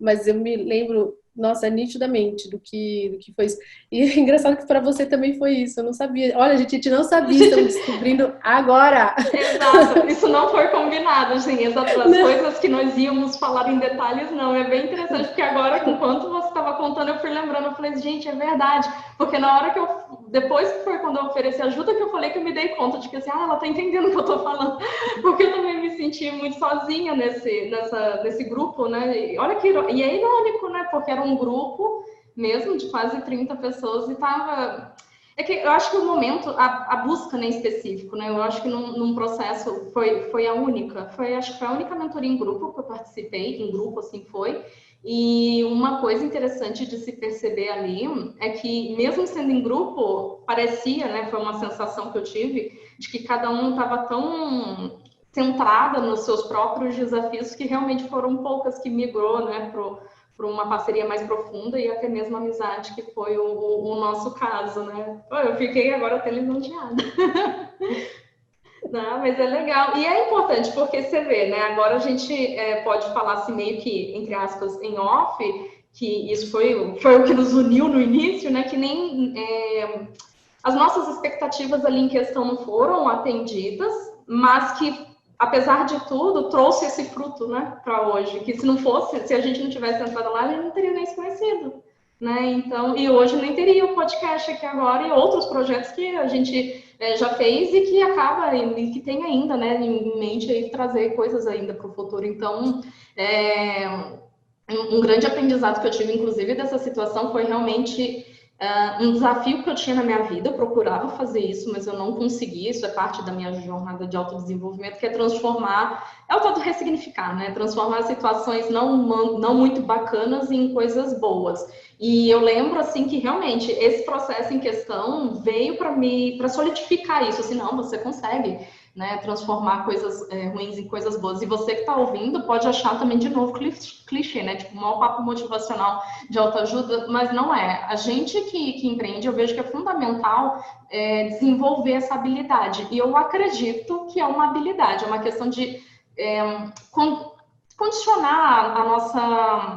mas eu me lembro, nossa, nitidamente do que foi isso. E é engraçado que para você também foi isso, eu não sabia. Olha, a gente não sabia, estamos descobrindo agora. Exato, isso não foi combinado, assim, as Não. coisas que nós íamos falar em detalhes, não. É bem interessante, porque agora, enquanto você estava contando, eu fui lembrando, eu falei, gente, é verdade, porque na hora que depois que foi quando eu ofereci ajuda, que eu falei que eu me dei conta de que, assim, ela tá entendendo o que eu tô falando, porque eu também me senti muito sozinha nesse grupo, né, e olha e é irônico, né, porque era um grupo mesmo de quase 30 pessoas e tava... É que eu acho que o momento, a busca né, em específico, né? Eu acho que num processo foi a única, acho que foi a única mentoria em grupo que eu participei, em grupo assim foi. E uma coisa interessante de se perceber ali é que, mesmo sendo em grupo, parecia, né? Foi uma sensação que eu tive de que cada um estava tão centrada nos seus próprios desafios que realmente foram poucas que migrou, né? Para uma parceria mais profunda e até mesmo amizade, que foi o nosso caso, né? Eu fiquei agora até lisonjeada. Não, mas é legal. E é importante porque você vê, né? Agora a gente pode falar assim, meio que, entre aspas, em off, que isso foi o que nos uniu no início, né? Que nem as nossas expectativas ali em questão não foram atendidas, mas que, apesar de tudo, trouxe esse fruto, né, para hoje. Que se não fosse, se a gente não tivesse entrado lá, a gente não teria nem se conhecido, né? Então, e hoje nem teria o podcast aqui agora e outros projetos que a gente já fez e que acaba e que tem ainda, né, em mente aí trazer coisas ainda para o futuro. Então, um grande aprendizado que eu tive, inclusive, dessa situação foi realmente um desafio que eu tinha na minha vida. Eu procurava fazer isso, mas eu não consegui. Isso é parte da minha jornada de autodesenvolvimento, que é o tal do ressignificar, né? Transformar situações não muito bacanas em coisas boas. E eu lembro, assim, que realmente esse processo em questão veio para solidificar isso. Assim, não, você consegue, né, transformar coisas ruins em coisas boas. E você que está ouvindo pode achar também, de novo, clichê, né? Tipo, um maior papo motivacional de autoajuda, mas não é. A gente que empreende, eu vejo que é fundamental desenvolver essa habilidade. E eu acredito que é uma habilidade, é uma questão de condicionar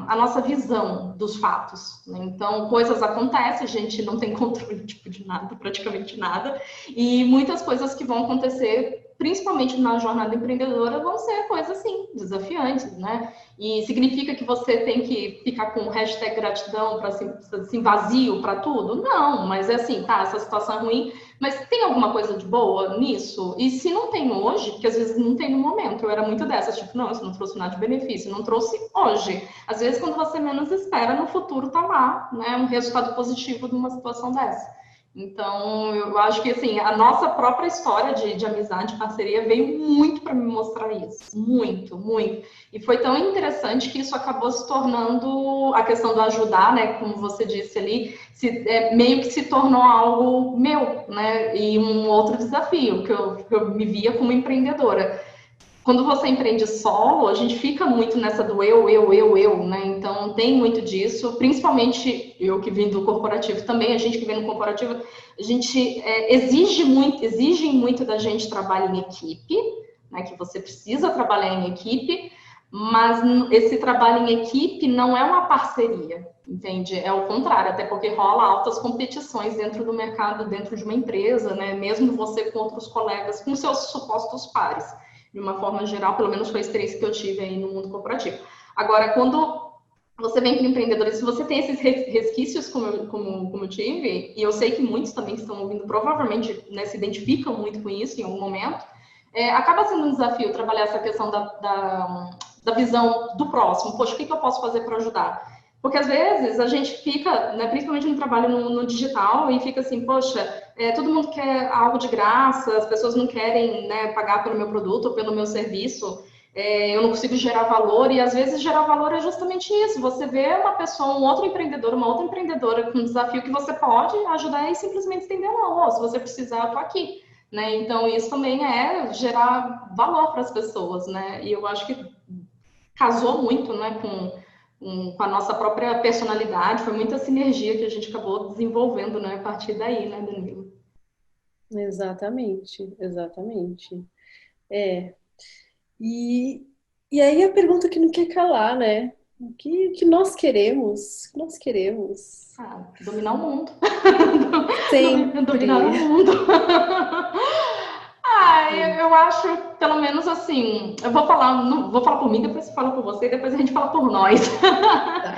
a nossa visão dos fatos, né? Então, coisas acontecem, a gente não tem controle tipo, de nada, praticamente nada, e muitas coisas que vão acontecer, principalmente na jornada empreendedora, vão ser coisas, assim, desafiantes, né? E significa que você tem que ficar com hashtag gratidão para assim, vazio para tudo? Não, mas é assim, tá, essa situação é ruim, mas tem alguma coisa de boa nisso? E se não tem hoje, porque às vezes não tem no momento, eu era muito dessas, tipo, não, isso não trouxe nada de benefício, não trouxe hoje. Às vezes, quando você menos espera, no futuro tá lá, né, um resultado positivo de uma situação dessa. Então, eu acho que, assim, a nossa própria história de amizade, parceria, veio muito para me mostrar isso. Muito, muito. E foi tão interessante que isso acabou se tornando a questão do ajudar, né? Como você disse ali, meio que se tornou algo meu, né? E um outro desafio, que eu me via como empreendedora. Quando você empreende solo, a gente fica muito nessa do eu, né? Então tem muito disso, principalmente eu que vim do corporativo também, a gente que vem no corporativo, a gente exige muito da gente trabalho em equipe, né? Que você precisa trabalhar em equipe, mas esse trabalho em equipe não é uma parceria, entende? É o contrário, até porque rola altas competições dentro do mercado, dentro de uma empresa, né? Mesmo você com outros colegas, com seus supostos pares de uma forma geral, pelo menos foi a experiência que eu tive aí no mundo corporativo. Agora, quando você vem para o empreendedor, se você tem esses resquícios como eu tive, e eu sei que muitos também que estão ouvindo provavelmente, né, se identificam muito com isso em algum momento, acaba sendo um desafio trabalhar essa questão da visão do próximo. Poxa, o que eu posso fazer para ajudar? Porque às vezes a gente fica, né, principalmente no trabalho no digital, e fica assim, poxa, todo mundo quer algo de graça, as pessoas não querem, né, pagar pelo meu produto ou pelo meu serviço, eu não consigo gerar valor, e às vezes gerar valor é justamente isso. Você vê uma pessoa, um outro empreendedor, uma outra empreendedora com um desafio que você pode ajudar e simplesmente estender a mão. Se você precisar, eu tô aqui. Né? Então, isso também é gerar valor para as pessoas, né? E eu acho que casou muito, né, com a nossa própria personalidade, foi muita sinergia que a gente acabou desenvolvendo, né, a partir daí, né, Danilo? Exatamente, exatamente. É. E, e aí a pergunta que não quer calar, né? O que nós queremos? O que nós queremos? Dominar o mundo. Dominar o Sempre. mundo. Eu acho, pelo menos assim, eu vou falar, não, vou falar por mim, depois você fala por você, depois a gente fala por nós. Tá.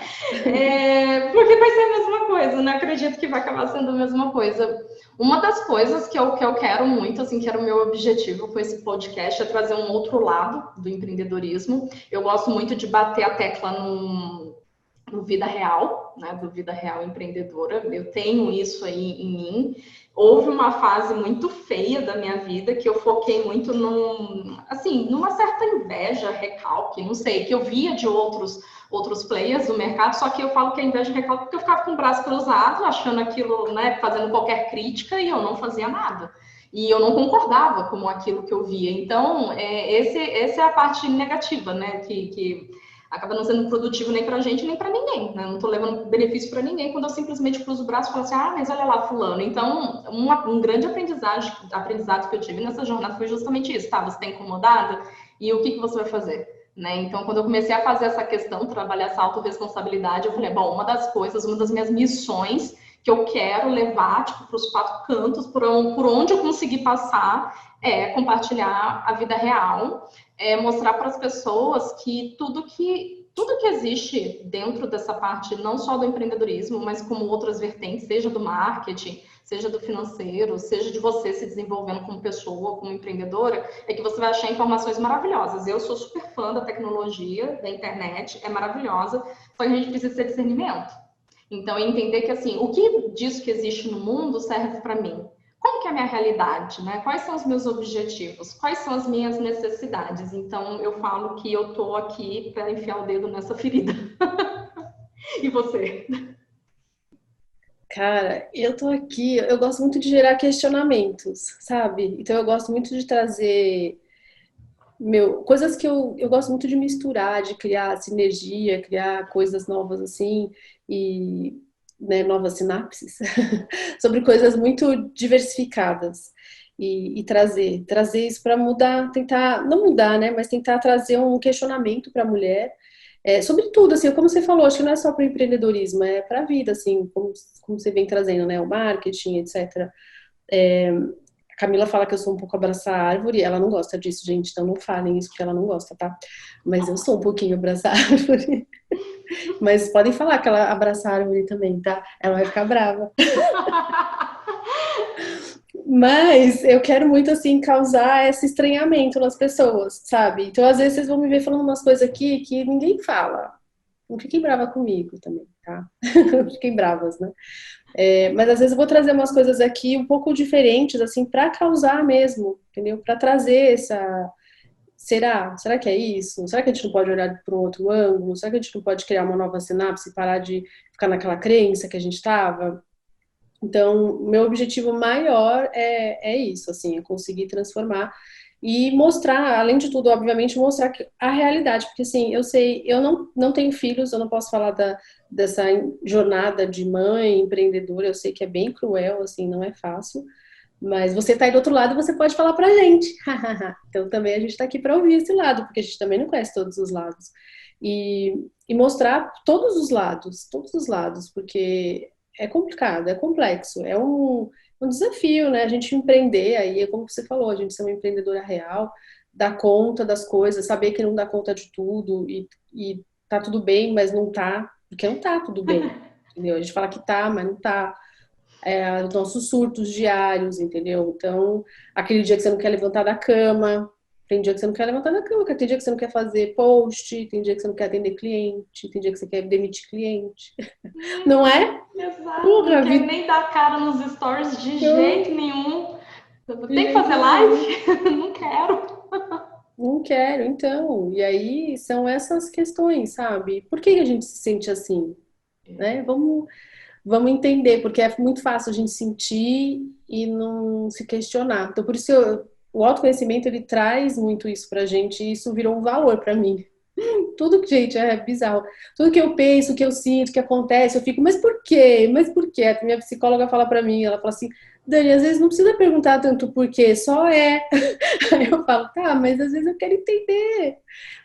Porque vai ser a mesma coisa, né? Acredito que vai acabar sendo a mesma coisa. Uma das coisas que eu quero muito, assim, que era o meu objetivo com esse podcast, é trazer um outro lado do empreendedorismo. Eu gosto muito de bater a tecla no vida real, né, do vida real empreendedora. Eu tenho isso aí em mim. Houve uma fase muito feia da minha vida que eu foquei muito numa certa inveja, recalque, não sei, que eu via de outros players do mercado, só que eu falo que é inveja e recalque porque eu ficava com o braço cruzado, achando aquilo, né, fazendo qualquer crítica e eu não fazia nada. E eu não concordava com aquilo que eu via. Então, essa é a parte negativa, né, que acaba não sendo produtivo nem pra gente, nem pra ninguém, né? Não tô levando benefício pra ninguém quando eu simplesmente cruzo o braço e falo assim, mas olha lá, fulano. Então, um grande aprendizado que eu tive nessa jornada foi justamente isso, tá? Você tá incomodada? E o que você vai fazer? Né? Então, quando eu comecei a fazer essa questão, trabalhar essa autorresponsabilidade, eu falei, bom, uma das minhas missões que eu quero levar, tipo, para os quatro cantos, por onde eu conseguir passar, é compartilhar a vida real, mostrar para as pessoas que tudo que existe dentro dessa parte, não só do empreendedorismo, mas como outras vertentes, seja do marketing, seja do financeiro, seja de você se desenvolvendo como pessoa, como empreendedora, é que você vai achar informações maravilhosas. Eu sou super fã da tecnologia, da internet, é maravilhosa, só que a gente precisa ter discernimento. Então, entender que, assim, o que disso que existe no mundo serve para mim? Como que é a minha realidade, né? Quais são os meus objetivos? Quais são as minhas necessidades? Então, eu falo que eu tô aqui para enfiar o dedo nessa ferida. E você? Cara, eu tô aqui, eu gosto muito de gerar questionamentos, sabe? Então eu gosto muito de trazer coisas que eu gosto muito de misturar, de criar sinergia, criar coisas novas assim, e né, novas sinapses, sobre coisas muito diversificadas. E trazer isso para mudar, tentar, não mudar, né, mas tentar trazer um questionamento para a mulher, sobre tudo, assim, como você falou, acho que não é só para o empreendedorismo, é para a vida, assim, como você vem trazendo, né, o marketing, etc. A Camila fala que eu sou um pouco abraçar a árvore, ela não gosta disso, gente, então não falem isso porque ela não gosta, tá? Mas eu sou um pouquinho abraçar a árvore. Mas podem falar que ela abraça a árvore também, tá? Ela vai ficar brava. Mas eu quero muito, assim, causar esse estranhamento nas pessoas, sabe? Então, às vezes, vocês vão me ver falando umas coisas aqui que ninguém fala. Não fiquem bravas comigo também, tá? Não fiquem bravas, né? Mas às vezes eu vou trazer umas coisas aqui um pouco diferentes, assim, para causar mesmo, entendeu? Para trazer essa. Será que é isso? Será que a gente não pode olhar para um outro ângulo? Será que a gente não pode criar uma nova sinapse e parar de ficar naquela crença que a gente estava? Então, meu objetivo maior é isso, assim, é conseguir transformar e mostrar, além de tudo, obviamente, mostrar a realidade, porque assim, eu sei, eu não tenho filhos, eu não posso falar dessa jornada de mãe empreendedora, eu sei que é bem cruel, assim, não é fácil, mas você tá aí do outro lado e você pode falar pra gente. Então também a gente tá aqui para ouvir esse lado, porque a gente também não conhece todos os lados. E mostrar todos os lados, porque é complicado, é complexo, é um desafio, né? A gente empreender aí, é como você falou, a gente ser uma empreendedora real, dar conta das coisas, saber que não dá conta de tudo e tá tudo bem, mas não tá, porque não tá tudo bem, entendeu? A gente fala que tá, mas não tá. Os nossos surtos diários, entendeu? Então, aquele dia que você não quer levantar da cama, tem dia que você não quer levantar da cama, tem dia que você não quer fazer post, tem dia que você não quer atender cliente, tem dia que você quer demitir cliente. Não é? Exato, Porra, não quer nem dar cara nos stories de eu, jeito nenhum. de Tem que jeito fazer nenhum. live? Não quero. Não quero, então. E aí são essas questões, sabe? Por que a gente se sente assim? Né? Vamos entender, porque é muito fácil a gente sentir e não se questionar. Então, por isso o autoconhecimento ele traz muito isso pra gente e isso virou um valor pra mim. Tudo que, gente, é bizarro. Tudo que eu penso, que eu sinto, que acontece, eu fico, mas por quê? Mas por quê? A minha psicóloga fala pra mim, ela fala assim, Dani, às vezes não precisa perguntar tanto por quê, só é. Aí eu falo, tá, mas às vezes eu quero entender.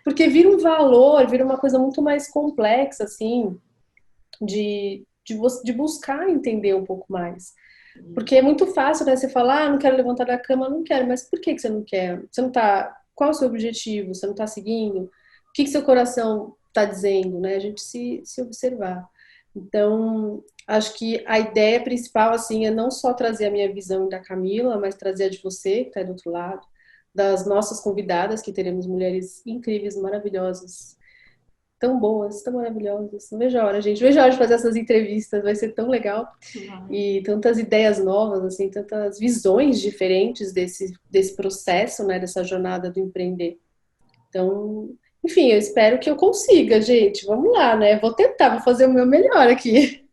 Porque vira um valor, vira uma coisa muito mais complexa, assim, de buscar entender um pouco mais. Porque é muito fácil, né? Você falar, não quero levantar da cama, não quero, mas por que você não quer? Você não tá. Qual é o seu objetivo? Você não tá seguindo? O que seu coração tá dizendo, né? A gente se observar. Então, acho que a ideia principal, assim, é não só trazer a minha visão da Camila, mas trazer a de você, que tá aí do outro lado, das nossas convidadas, que teremos mulheres incríveis, maravilhosas, tão boas, tão maravilhosas. Não vejo a hora, gente. Vejo a hora de fazer essas entrevistas, vai ser tão legal. E tantas ideias novas, assim, tantas visões diferentes desse processo, né, dessa jornada do empreender. Então, enfim, eu espero que eu consiga, gente. Vamos lá, né? Vou tentar, vou fazer o meu melhor aqui.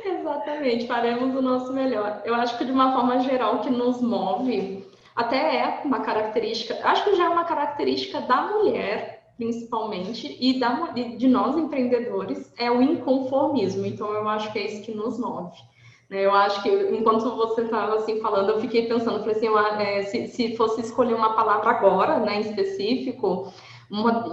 Exatamente, faremos o nosso melhor. Eu acho que de uma forma geral o que nos move até é uma característica, acho que já é uma característica da mulher, principalmente, e de nós empreendedores, é o inconformismo. Então eu acho que é isso que nos move. Eu acho que enquanto você estava assim falando, eu fiquei pensando, falei assim, se fosse escolher uma palavra agora, né, em específico,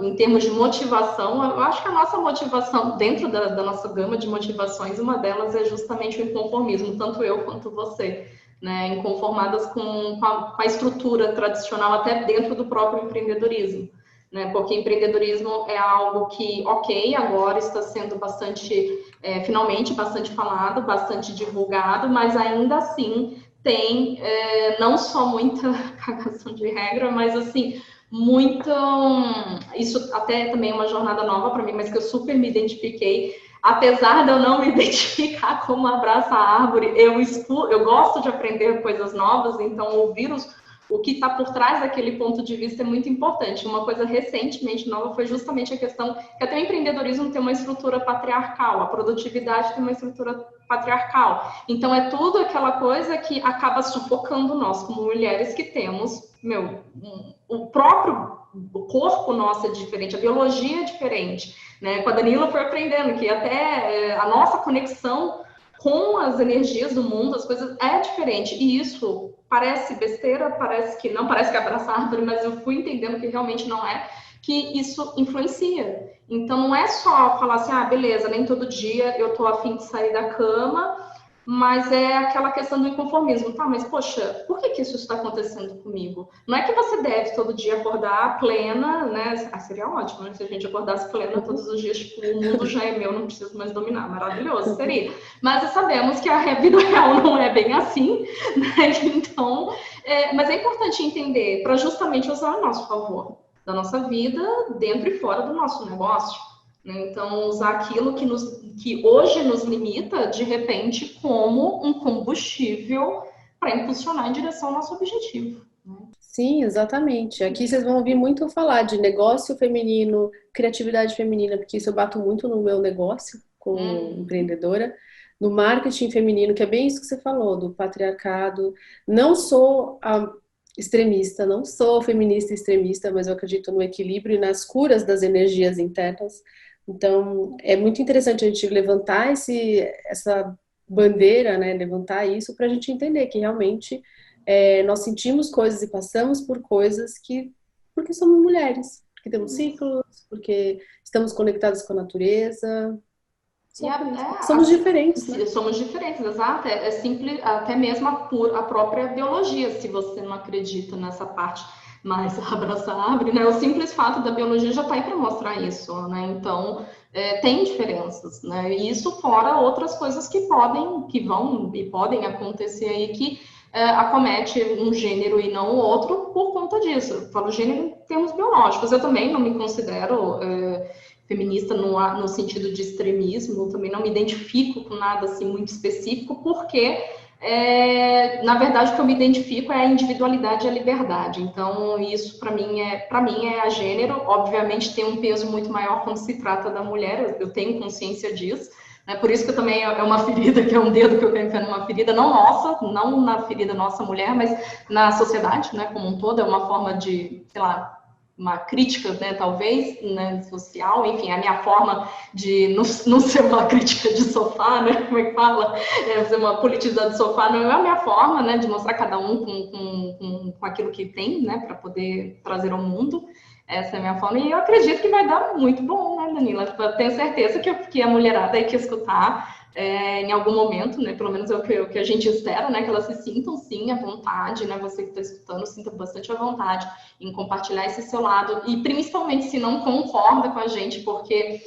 em termos de motivação, eu acho que a nossa motivação, dentro da nossa gama de motivações, uma delas é justamente o inconformismo, tanto eu quanto você, né? Inconformadas com a estrutura tradicional, até dentro do próprio empreendedorismo. Né? Porque empreendedorismo é algo que, ok, agora está sendo finalmente bastante falado, bastante divulgado, mas ainda assim tem não só muita cagação de regra, mas assim, muito. Isso até também é uma jornada nova para mim, mas que eu super me identifiquei. Apesar de eu não me identificar como abraça a árvore, eu gosto de aprender coisas novas, então ouvir o que está por trás daquele ponto de vista é muito importante. Uma coisa recentemente nova foi justamente a questão que até o empreendedorismo tem uma estrutura patriarcal, a produtividade tem uma estrutura patriarcal. Então é tudo aquela coisa que acaba sufocando nós como mulheres que temos, o próprio corpo nosso é diferente, a biologia é diferente, né? Com a Danila foi aprendendo que até a nossa conexão com as energias do mundo, as coisas é diferente. E isso parece besteira, parece que não, parece que abraça a árvore, mas eu fui entendendo que realmente não é, que isso influencia. Então não é só falar assim, beleza, nem todo dia eu tô a fim de sair da cama, mas é aquela questão do inconformismo. Tá, mas poxa, por que isso está acontecendo comigo? Não é que você deve todo dia acordar plena, né? Seria ótimo, né? Se a gente acordasse plena todos os dias, tipo, o mundo já é meu, não preciso mais dominar. Maravilhoso, seria. Mas sabemos que a vida real não é bem assim, né? Então, mas é importante entender para justamente usar a nosso favor, da nossa vida, dentro e fora do nosso negócio. né? Então, usar aquilo que hoje nos limita, de repente, como um combustível para impulsionar em direção ao nosso objetivo, né? Sim, exatamente. Aqui vocês vão ouvir muito falar de negócio feminino, criatividade feminina, porque isso eu bato muito no meu negócio como empreendedora, no marketing feminino, que é bem isso que você falou, do patriarcado. Não sou a extremista, não sou feminista extremista, mas eu acredito no equilíbrio e nas curas das energias internas. Então, é muito interessante a gente levantar essa bandeira, né? Levantar isso para a gente entender que realmente nós sentimos coisas e passamos por coisas porque somos mulheres, porque temos ciclos, porque estamos conectadas com a natureza. Somos diferentes, né? Somos diferentes, exato. É simples, até mesmo a própria biologia, se você não acredita nessa parte mais abraça a árvore, né? O simples fato da biologia já está aí para mostrar isso, né? Então, tem diferenças, né? E isso fora outras coisas que podem acontecer aí que acomete um gênero e não o outro por conta disso. Eu falo gênero em termos biológicos. Eu também não me considero feminista no sentido de extremismo, eu também não me identifico com nada assim muito específico, porque na verdade o que eu me identifico é a individualidade e a liberdade. Então isso para mim é a gênero. Obviamente tem um peso muito maior quando se trata da mulher, eu tenho consciência disso. Por isso que eu também é uma ferida, que é um dedo que eu quero enfiar numa ferida, não nossa, não na ferida nossa mulher, mas na sociedade, né, como um todo. É uma forma de, sei lá, uma crítica, né, talvez, né, social. Enfim, a minha forma de não ser uma crítica de sofá, né, como é que fala? Ser uma politizada de sofá não é a minha forma, né, de mostrar cada um com aquilo que tem, né, para poder trazer ao mundo. Essa é a minha forma, e eu acredito que vai dar muito bom, né, Danila? Eu tenho certeza que a mulherada aí que escutar em algum momento, né, pelo menos é o que a gente espera, né, que elas se sintam, sim, à vontade, né, você que está escutando, sinta bastante à vontade em compartilhar esse seu lado, e principalmente se não concorda com a gente, porque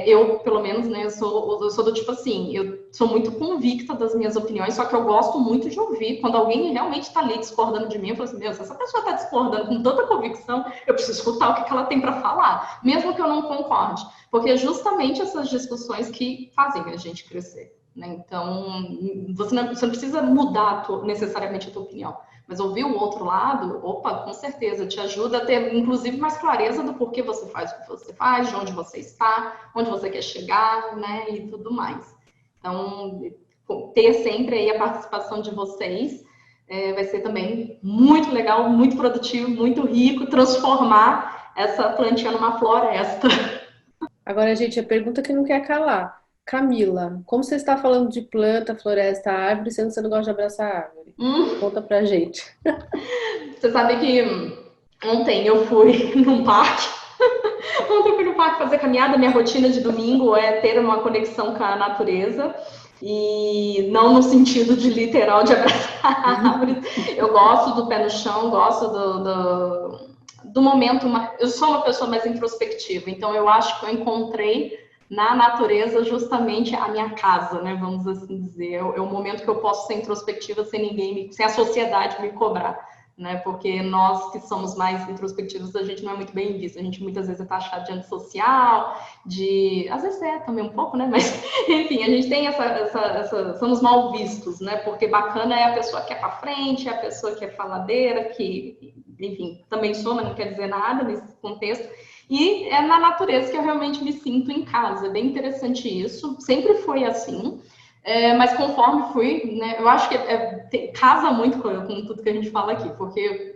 eu, pelo menos, né, eu sou do tipo assim, eu sou muito convicta das minhas opiniões, só que eu gosto muito de ouvir. Quando alguém realmente está ali discordando de mim, eu falo assim, meu, se essa pessoa está discordando com tanta convicção, eu preciso escutar o que ela tem para falar, mesmo que eu não concorde, porque é justamente essas discussões que fazem a gente crescer, né? Então, você não precisa mudar necessariamente a tua opinião, mas ouvir o outro lado, opa, com certeza, te ajuda a ter, inclusive, mais clareza do porquê você faz o que você faz, de onde você está, onde você quer chegar, né, e tudo mais. Então, ter sempre aí a participação de vocês vai ser também muito legal, muito produtivo, muito rico, transformar essa plantinha numa floresta. Agora, gente, a pergunta que não quer calar. Camila, como você está falando de planta, floresta, árvore, sendo que você não gosta de abraçar a árvore? Conta pra gente. Você sabe que ontem eu fui num parque. Ontem eu fui no parque fazer caminhada. Minha rotina de domingo é ter uma conexão com a natureza. E não no sentido de literal de abraçar árvores. Eu gosto do pé no chão, gosto do momento. Eu sou uma pessoa mais introspectiva, então eu acho que eu encontrei na natureza justamente a minha casa, né? Vamos assim dizer. É o momento que eu posso ser introspectiva sem a sociedade me cobrar, né? Porque nós que somos mais introspectivos, a gente não é muito bem visto. A gente muitas vezes é taxado de antissocial, às vezes também um pouco, né? Mas enfim, a gente tem somos mal vistos, né? Porque bacana é a pessoa que é para frente, é a pessoa que é faladeira, que, enfim, também sou, mas não quer dizer nada nesse contexto. E é na natureza que eu realmente me sinto em casa. É bem interessante isso. Sempre foi assim. Mas conforme fui, né, eu acho que casa muito com tudo que a gente fala aqui, porque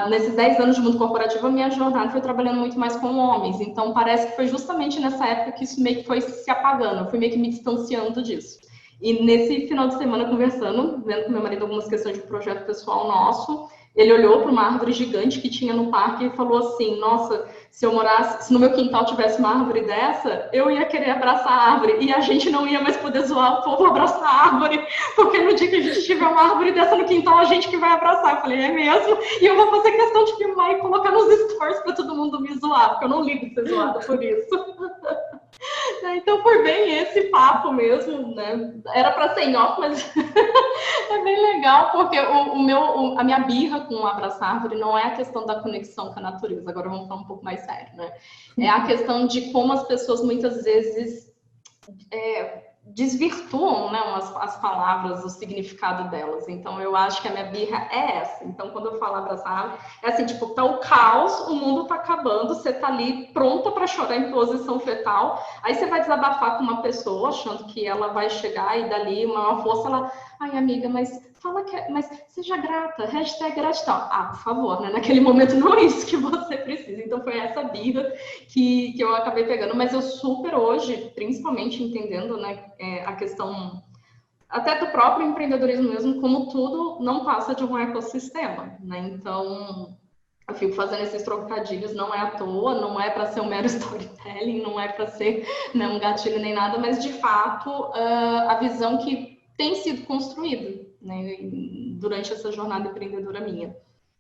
nesses 10 anos de mundo corporativo, a minha jornada foi trabalhando muito mais com homens, então parece que foi justamente nessa época que isso meio que foi se apagando, eu fui meio que me distanciando disso. E nesse final de semana, conversando, vendo com meu marido algumas questões de projeto pessoal nosso, ele olhou para uma árvore gigante que tinha no parque e falou assim, nossa, se no meu quintal tivesse uma árvore dessa, eu ia querer abraçar a árvore, e a gente não ia mais poder zoar o povo abraçar a árvore, porque no dia que a gente tiver uma árvore dessa no quintal, a gente que vai abraçar. Eu falei, é mesmo? E eu vou fazer questão de filmar e colocar nos stories para todo mundo me zoar, porque eu não ligo de ser zoada por isso. Então foi bem esse papo mesmo, né? Era para ser em off, mas é bem legal, porque a minha birra com o Abraçar Árvore não é a questão da conexão com a natureza, agora vamos falar um pouco mais sério, né? É a questão de como as pessoas muitas vezes desvirtuam, né, as palavras, o significado delas. Então, eu acho que a minha birra é essa. Então, quando eu falo abraçar, é assim, tipo, tá o caos, o mundo tá acabando, você tá ali pronta para chorar em posição fetal, aí você vai desabafar com uma pessoa, achando que ela vai chegar e dali uma força, ela, ai, amiga, mas mas seja grata, hashtag gratidão. Ah, por favor, né? Naquele momento não é isso que você precisa. Então, foi essa birra que eu acabei pegando, mas eu super hoje, principalmente entendendo, né, a questão até do próprio empreendedorismo mesmo, como tudo não passa de um ecossistema, né? Então, eu fico fazendo esses trocadilhos, não é à toa, não é para ser um mero storytelling, não é para ser, né, um gatilho nem nada, mas de fato a visão que tem sido construída, né, durante essa jornada empreendedora minha.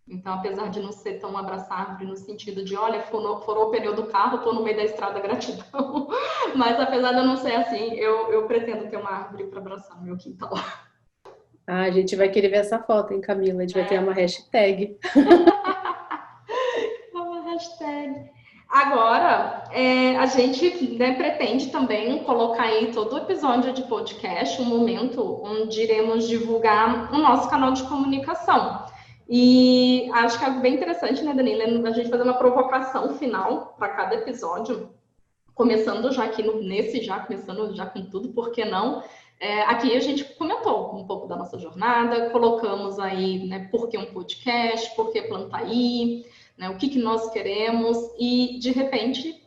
Então, apesar de não ser tão abraçar árvore no sentido de, olha, furou o pneu do carro, estou no meio da estrada, gratidão. Mas apesar de eu não ser assim, eu pretendo ter uma árvore para abraçar no meu quintal. Ah, a gente vai querer ver essa foto, hein, Camila? A gente vai ter uma hashtag. Uma hashtag. Agora, a gente, né, pretende também colocar aí todo o episódio de podcast, um momento onde iremos divulgar o nosso canal de comunicação. E acho que é bem interessante, né, Danila, a gente fazer uma provocação final para cada episódio, começando já aqui começando já com tudo, por que não? Aqui a gente comentou um pouco da nossa jornada, colocamos aí, né, por que um podcast, por que Plantaí, né, o que nós queremos, e de repente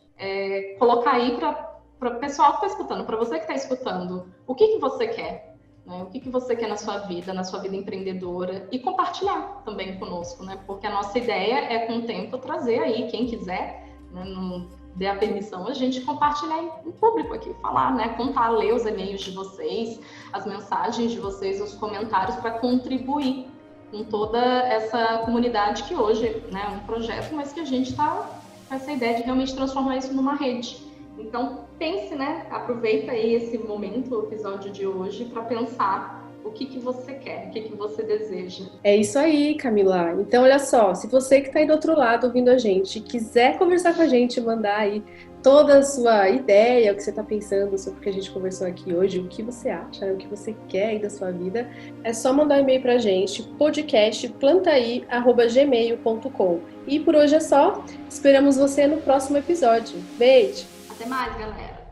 colocar aí para o pessoal que está escutando, para você que está escutando, o que você quer? Né? O que você quer na sua vida empreendedora, e compartilhar também conosco, né? Porque a nossa ideia é, com o tempo, trazer aí, quem quiser, né, não dê a permissão, a gente compartilhar em público aqui, falar, né? Contar, ler os e-mails de vocês, as mensagens de vocês, os comentários, para contribuir com toda essa comunidade que hoje, né, é um projeto, mas que a gente está com essa ideia de realmente transformar isso numa rede. Então, pense, né? Aproveita aí esse momento, o episódio de hoje, para pensar o que você quer, o que você deseja. É isso aí, Camila. Então, olha só, se você que está aí do outro lado ouvindo a gente, quiser conversar com a gente, mandar aí toda a sua ideia, o que você está pensando sobre o que a gente conversou aqui hoje, o que você acha, o que você quer aí da sua vida, é só mandar um e-mail pra gente, podcastplantai@gmail.com. E por hoje é só. Esperamos você no próximo episódio. Beijo! Até mais, galera!